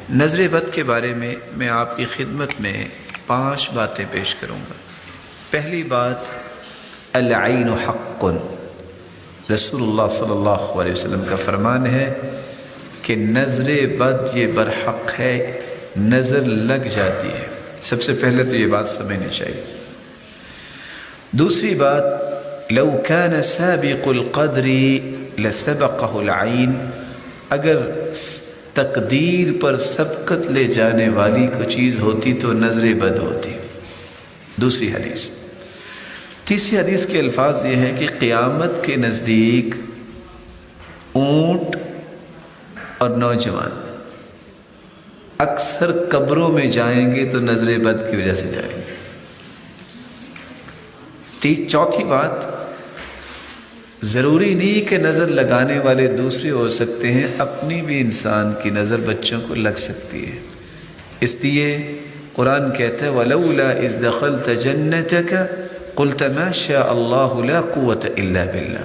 نظر بد کے بارے میں آپ کی خدمت میں 5 باتیں پیش کروں گا۔ پہلی بات، العین حق، رسول اللہ صلی اللہ علیہ وسلم کا فرمان ہے کہ نظر بد یہ برحق ہے، نظر لگ جاتی ہے۔ سب سے پہلے تو یہ بات سمجھنی چاہیے۔ دوسری بات، لو کان سابق القدر لسبقہ العین، اگر تقدیر پر سبقت لے جانے والی کوئی چیز ہوتی تو نظر بد ہوتی۔ دوسری حدیث۔ تیسری حدیث کے الفاظ یہ ہیں کہ قیامت کے نزدیک اونٹ اور نوجوان اکثر قبروں میں جائیں گے تو نظر بد کی وجہ سے جائیں گے۔ چوتھی بات، ضروری نہیں کہ نظر لگانے والے دوسرے ہو سکتے ہیں، اپنی بھی انسان کی نظر بچوں کو لگ سکتی ہے۔ اس لیے قرآن کہتا ہے وَلَوْلَا إِذْ دَخَلْتَ جَنَّتَكَ قُلْتَ مَا شَاءَ اللَّهُ لَا قُوَّةَ إِلَّا بِاللَّهِ،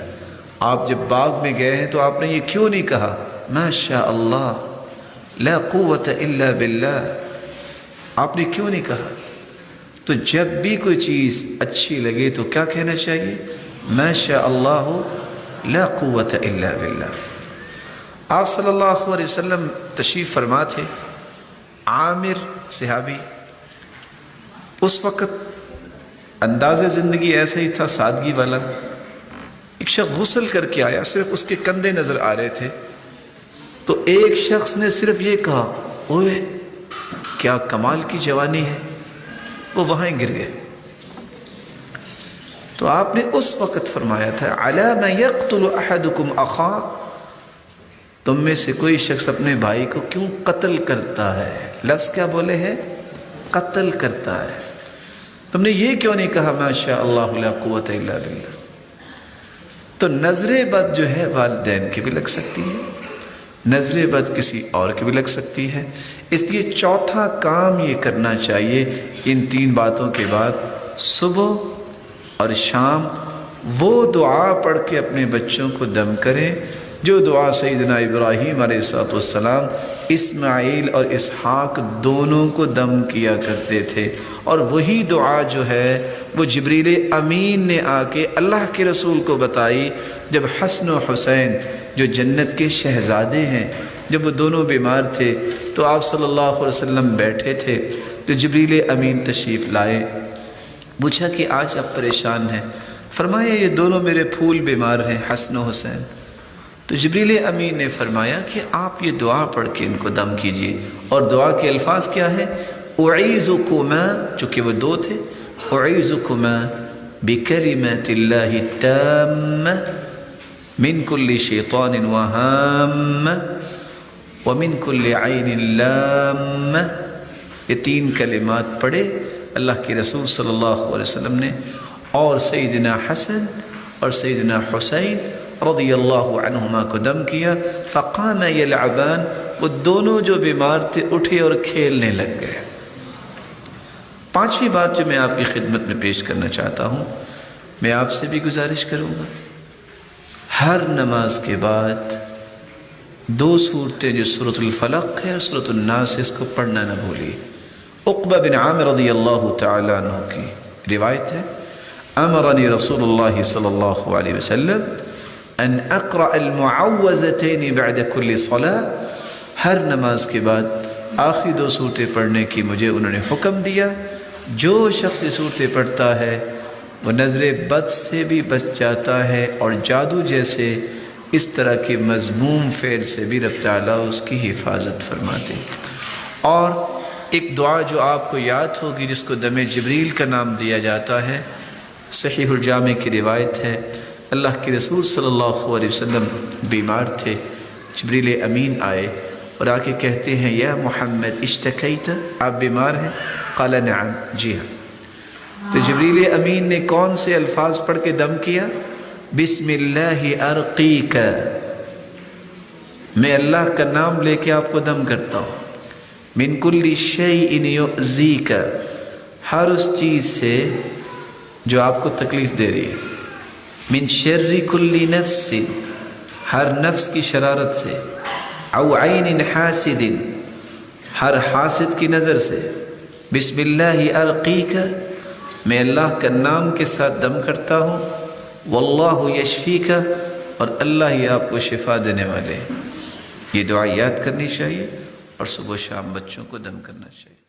آپ جب باغ میں گئے ہیں تو آپ نے یہ کیوں نہیں کہا مَا شَاءَ اللَّهُ لَا قُوَّةَ إِلَّا بِاللَّهِ، آپ نے کیوں نہیں کہا؟ تو جب بھی کوئی چیز اچھی لگے تو کیا کہنا چاہیے؟ ما شاء اللہ لا قوت الا باللہ۔ آپ صلی اللہ علیہ وسلم تشریف فرما تھے، عامر صحابی، اس وقت انداز زندگی ایسا ہی تھا، سادگی والا۔ ایک شخص غسل کر کے آیا، صرف اس کے کندھے نظر آ رہے تھے، تو ایک شخص نے صرف یہ کہا اوئے کیا کمال کی جوانی ہے، وہ وہاں گر گئے۔ تو آپ نے اس وقت فرمایا تھا عَلَى مَا يَقْتُلُ أَحَدُكُمْ أَخَاهُ، تم میں سے کوئی شخص اپنے بھائی کو کیوں قتل کرتا ہے؟ لفظ کیا بولے ہیں؟ قتل کرتا ہے۔ تم نے یہ کیوں نہیں کہا ما شاء اللہ لا قوت الا باللہ؟ تو نظر بد جو ہے والدین کی بھی لگ سکتی ہے، نظر بد کسی اور کی بھی لگ سکتی ہے۔ اس لیے چوتھا کام یہ کرنا چاہیے ان 3 باتوں کے بعد، صبح اور شام وہ دعا پڑھ کے اپنے بچوں کو دم کریں جو دعا سیدنا ابراہیم علیہ السلام اسماعیل اور اسحاق دونوں کو دم کیا کرتے تھے، اور وہی دعا جو ہے وہ جبریل امین نے آ کے اللہ کے رسول کو بتائی جب حسن و حسین جو جنت کے شہزادے ہیں، جب وہ دونوں بیمار تھے تو آپ صلی اللہ علیہ وسلم بیٹھے تھے تو جبریل امین تشریف لائے، پوچھا کہ آج آپ پریشان ہیں؟ فرمایا یہ دونوں میرے پھول بیمار ہیں، حسن و حسین۔ تو جبریل امین نے فرمایا کہ آپ یہ دعا پڑھ کے ان کو دم کیجئے، اور دعا کے الفاظ کیا ہے؟ اعیذکما، چونکہ وہ 2 تھے، اعیذکما بکلمات اللہ التامہ من کل شیطان وہامہ ومن کل عین لامہ۔ یہ 3 کلمات پڑھے اللہ کے رسول صلی اللہ علیہ وسلم نے، اور سیدنا حسن اور سیدنا حسین رضی اللہ عنہما کو دم کیا۔ فقام یلعبان، وہ دونوں جو بیمار تھے اٹھے اور کھیلنے لگ گئے۔ 5ویں بات جو میں آپ کی خدمت میں پیش کرنا چاہتا ہوں، میں آپ سے بھی گزارش کروں گا، ہر نماز کے بعد 2 سورتیں جو سورۃ الفلق ہے اور سورۃ الناس، اس کو پڑھنا نہ بھولیے۔ عقبہ بن عامر رضی اللہ تعالیٰ عنہ کی روایت ہے، امرنی رسول اللہ صلی اللہ علیہ وسلم ان اقرأ المعوذتین بعد کل صلاة، ہر نماز کے بعد آخری 2 صورتیں پڑھنے کی مجھے انہوں نے حکم دیا۔ جو شخص یہ صورتیں پڑھتا ہے وہ نظر بد سے بھی بچ جاتا ہے، اور جادو جیسے اس طرح کے مذموم فعل سے بھی رب تعالیٰ اس کی حفاظت فرماتے ہیں۔ اور ایک دعا جو آپ کو یاد ہوگی جس کو دم جبریل کا نام دیا جاتا ہے، صحیح الجامع کی روایت ہے، اللہ کے رسول صلی اللہ علیہ وسلم بیمار تھے، جبریل امین آئے اور آ کے کہتے ہیں یا محمد اشتکیت، آپ بیمار ہیں؟ قال نعم، جی ہاں۔ تو جبریل امین نے کون سے الفاظ پڑھ کے دم کیا؟ بسم اللہ ارقیک، میں اللہ کا نام لے کے آپ کو دم کرتا ہوں۔ من کل شیء یؤذیک، ہر اس چیز سے جو آپ کو تکلیف دے رہی ہے۔ من شر کل نفس، ہر نفس کی شرارت سے۔ او عین حاسد، ہر حاسد کی نظر سے بسم اللہ ارقیک، میں اللہ کا نام کے ساتھ دم کرتا ہوں، واللہ یشفیک، اور اللہ ہی آپ کو شفا دینے والے. یہ دعا یاد کرنی چاہیے اور صبح و شام بچوں کو دم کرنا چاہیے.